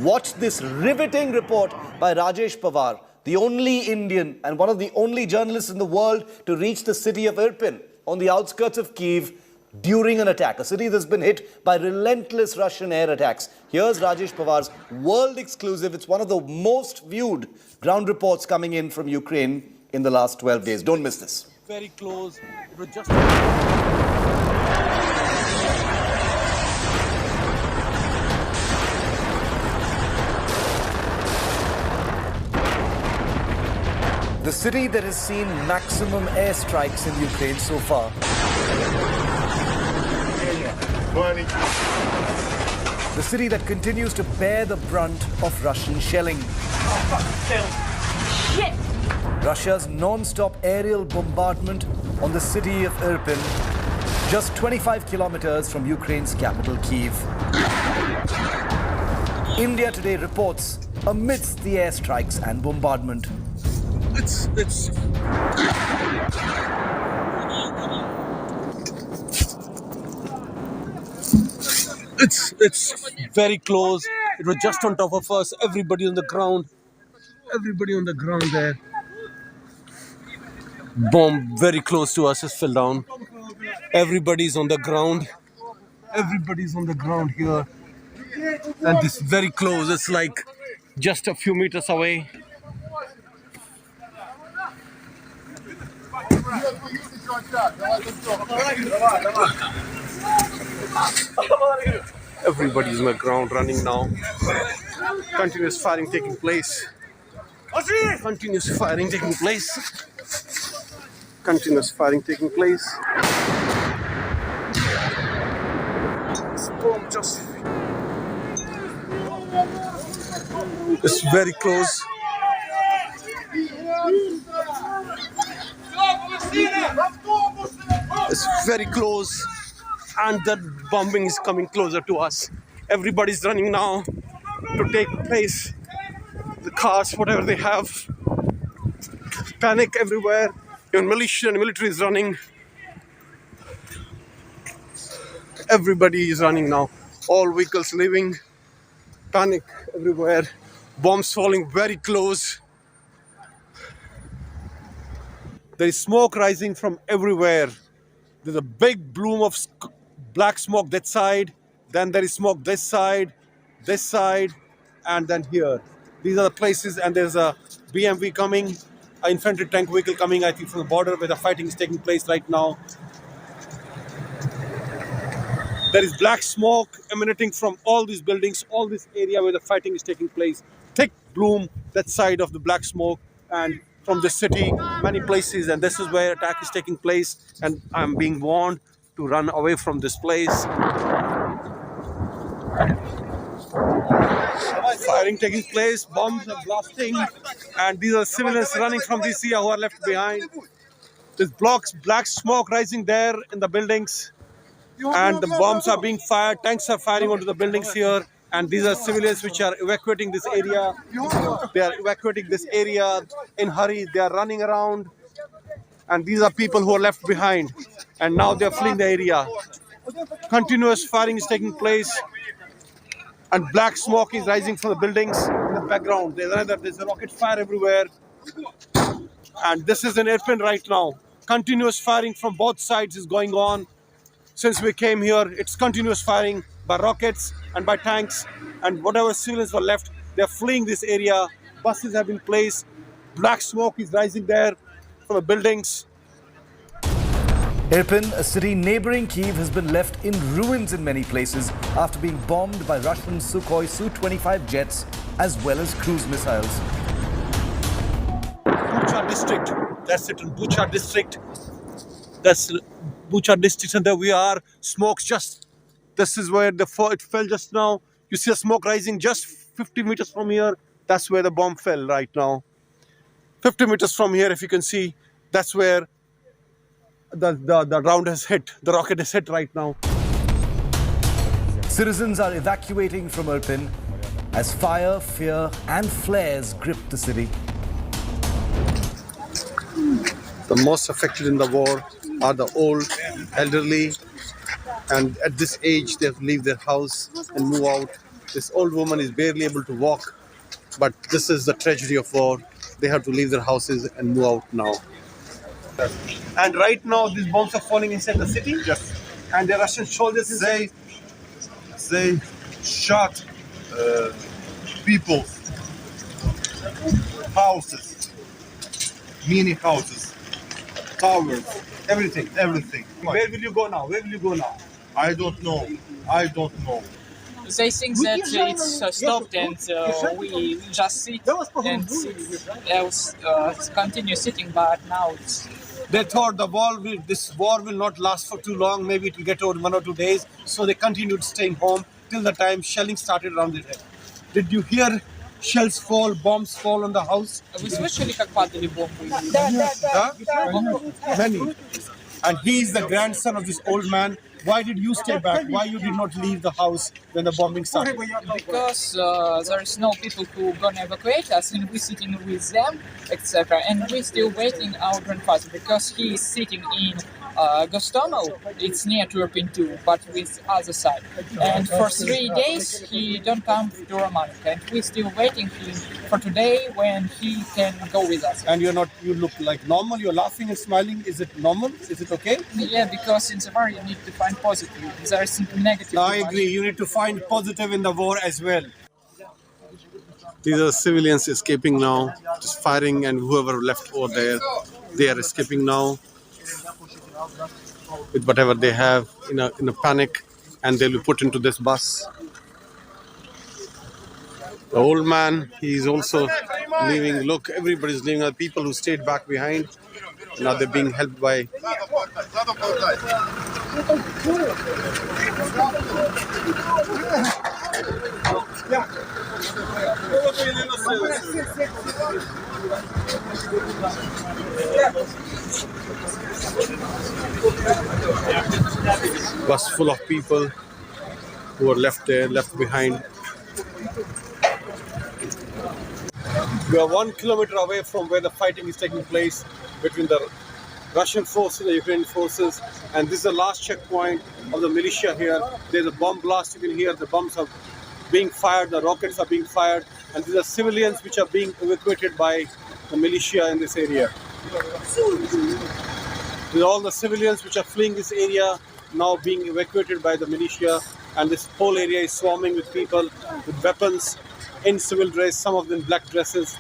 Watch this riveting report by Rajesh Pawar, the only Indian and one of the only journalists in the world to reach the city of Irpin on the outskirts of Kyiv during an attack, a city that's been hit by relentless Russian air attacks. Here's Rajesh Pawar's world exclusive. It's one of the most viewed ground reports coming in from Ukraine in the last 12 days. Don't miss this. Very close. It was just... The city that has seen maximum airstrikes in Ukraine so far. The city that continues to bear the brunt of Russian shelling. Shit! Russia's non-stop aerial bombardment on the city of Irpin, just 25 kilometers from Ukraine's capital, Kyiv. India Today reports amidst the airstrikes and bombardment. It's very close. It was just on top of us. Everybody on the ground. Everybody on the ground there. Bomb very close to us has fell down. Everybody's on the ground. Everybody's on the ground here. And this very close. It's like just a few meters away. Everybody's on the ground running now. Continuous firing taking place. Continuous firing taking place. Continuous firing taking place. This bomb just... It's very close. It's very close, and that bombing is coming closer to us. Everybody's running now to take place. The cars, whatever they have, panic everywhere. Even militia and military is running. Everybody is running now. All vehicles leaving. Panic everywhere. Bombs falling very close. There is smoke rising from everywhere. There's a big bloom of black smoke that side. Then there is smoke this side, and then here. These are the places, and there's a BMV coming, an infantry tank vehicle coming, I think, from the border where the fighting is taking place right now. There is black smoke emanating from all these buildings, all this area where the fighting is taking place. Thick bloom, that side of the black smoke, and from the city, many places, and this is where attack is taking place, and I'm being warned to run away from this place. Firing taking place, bombs are blasting, and these are civilians running from this area who are left behind. There's black smoke rising there in the buildings, and the bombs are being fired, tanks are firing onto the buildings here. And these are civilians which are evacuating this area. They are evacuating this area in hurry. They are running around. And these are people who are left behind. And now they are fleeing the area. Continuous firing is taking place. And black smoke is rising from the buildings in the background. There's a rocket fire everywhere. And this is in Irpin right now. Continuous firing from both sides is going on. Since we came here, it's continuous firing by rockets and by tanks, and whatever civilians were left, they're fleeing this area. Buses have been placed. Black smoke is rising there from the buildings. Irpin, a city neighboring Kyiv, has been left in ruins in many places after being bombed by Russian Sukhoi Su-25 jets as well as cruise missiles. Bucha district, that's it in Bucha district. That's Bucha district, and there we are. Smoke's just... This is where it fell just now. You see the smoke rising just 50 meters from here. That's where the bomb fell right now. 50 meters from here, if you can see, that's where the round has hit. The rocket has hit right now. Citizens are evacuating from Irpin as fire, fear and flares grip the city. The most affected in the war are the old, elderly, and at this age they have to leave their house and move out This old woman is barely able to walk. But this is the tragedy of war. They have to leave their houses and move out now. And right now, these bombs are falling inside the city. Yes. And the Russian soldiers inside. They shot people, houses, mini houses, towers, everything. Where will you go now? Where will you go now? I don't know. I don't know. They think that it's stopped and we just sit and continue sitting, but now it's... They thought this war will not last for too long. Maybe it will get over 1 or 2 days. So they continued staying home till the time shelling started around their head. Did you hear shells fall, bombs fall on the house? Вы слышали, как падали бомбы? Huh? Many. And he is the grandson of this old man. Why did you stay back? Why you did not leave the house when the bombing started? Because there is no people who gonna evacuate us, and we're sitting with them, etc. And we're still waiting our grandfather because he is sitting in Gostomo. It's near to Irpin too, but with other side. And for 3 days he don't come to Romanica, and we're still waiting him for today when he can go with us. And you look like normal. You're laughing and smiling. Is it normal? Is it okay? Yeah, because in the war you need to find positive. There is something negative. I agree. You need to find positive in the war as well. These are civilians escaping now, just firing, and whoever left over there, they are escaping now with whatever they have in a panic, and they'll be put into this bus. The old man, he's also leaving. Look, everybody's leaving. The people who stayed back behind, now they're being helped by. Bus full of people who are left behind. We are 1 kilometer away from where the fighting is taking place between the Russian forces and the Ukrainian forces, and this is the last checkpoint of the militia here. There's a bomb blast. You can hear the bombs are being fired, the rockets are being fired, and these are civilians which are being evacuated by the militia in this area. These are all the civilians which are fleeing this area, now being evacuated by the militia, and this whole area is swarming with people with weapons in civil dress, some of them black dresses,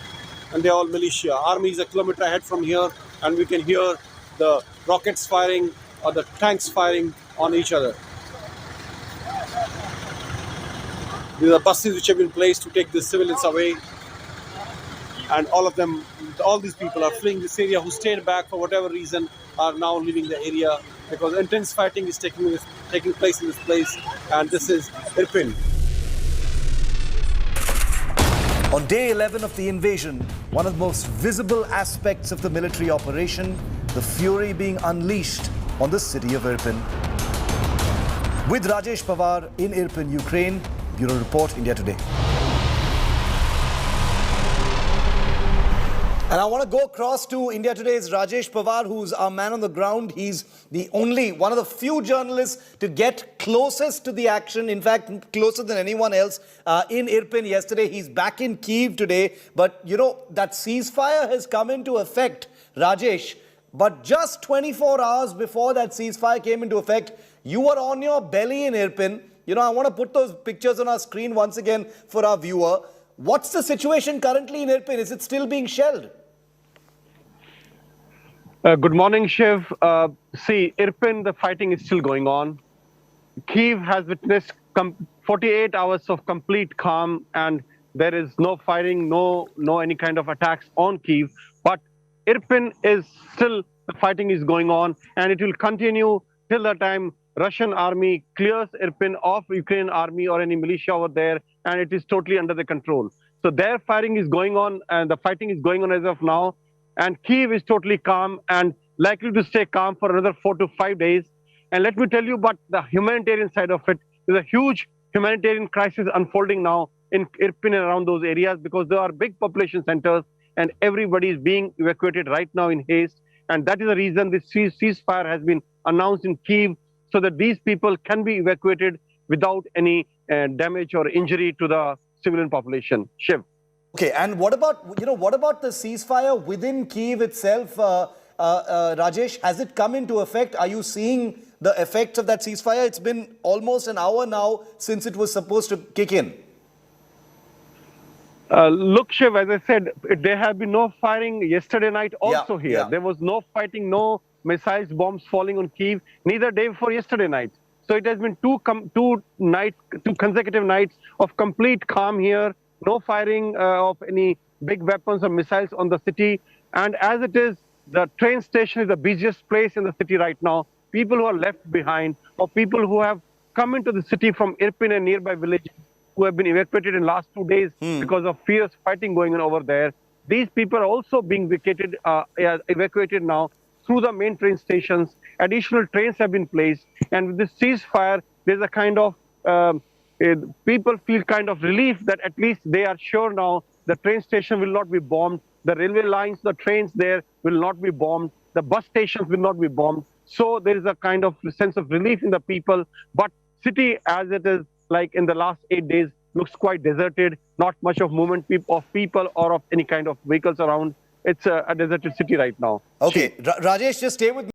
and they're all militia. Army is a kilometer ahead from here, and we can hear the rockets firing or the tanks firing on each other. These are buses which have been placed to take the civilians away, and all these people are fleeing this area who stayed back for whatever reason are now leaving the area because intense fighting is taking place in this place, and this is Irpin. On day 11 of the invasion, one of the most visible aspects of the military operation, the fury being unleashed on the city of Irpin. With Rajesh Pawar in Irpin, Ukraine, Bureau Report, India Today. And I want to go across to India Today's Rajesh Pawar, who's our man on the ground. He's one of the few journalists to get closest to the action, in fact, closer than anyone else in Irpin yesterday. He's back in Kyiv today. But, you know, that ceasefire has come into effect, Rajesh. But just 24 hours before that ceasefire came into effect, you were on your belly in Irpin. You know, I want to put those pictures on our screen once again for our viewer. What's the situation currently in Irpin? Is it still being shelled? Good morning, Shiv. See, Irpin, the fighting is still going on. Kyiv has witnessed 48 hours of complete calm, and there is no firing, no any kind of attacks on Kyiv. But Irpin is still, the fighting is going on, and it will continue till the time Russian army clears Irpin of Ukrainian army or any militia over there, and it is totally under the control. So their firing is going on, and the fighting is going on as of now. And Kyiv is totally calm and likely to stay calm for another 4 to 5 days. And let me tell you, but the humanitarian side of it, there's a huge humanitarian crisis unfolding now in Irpin and around those areas because there are big population centers and everybody is being evacuated right now in haste. And that is the reason this ceasefire has been announced in Kyiv so that these people can be evacuated without any damage or injury to the civilian population. Shiv. Okay, and what about the ceasefire within Kyiv itself, Rajesh? Has it come into effect? Are you seeing the effects of that ceasefire? It's been almost an hour now since it was supposed to kick in. Look, Shiv, as I said, there have been no firing yesterday night also here. Yeah. There was no fighting, no missiles, bombs falling on Kyiv, neither day before yesterday night. So it has been two consecutive nights of complete calm here, no firing of any big weapons or missiles on the city. And as it is, the train station is the busiest place in the city right now. People who are left behind or people who have come into the city from Irpin and nearby villages who have been evacuated in the last 2 days because of fierce fighting going on over there. These people are also being evacuated now through the main train stations. Additional trains have been placed. And with this ceasefire, there's a kind of, people feel kind of relief that at least they are sure now the train station will not be bombed. The railway lines, the trains there will not be bombed. The bus stations will not be bombed. So there is a kind of sense of relief in the people. But city as it is, like in the last 8 days, looks quite deserted. Not much of movement of people or of any kind of vehicles around. It's a deserted city right now. Okay, Rajesh, just stay with me.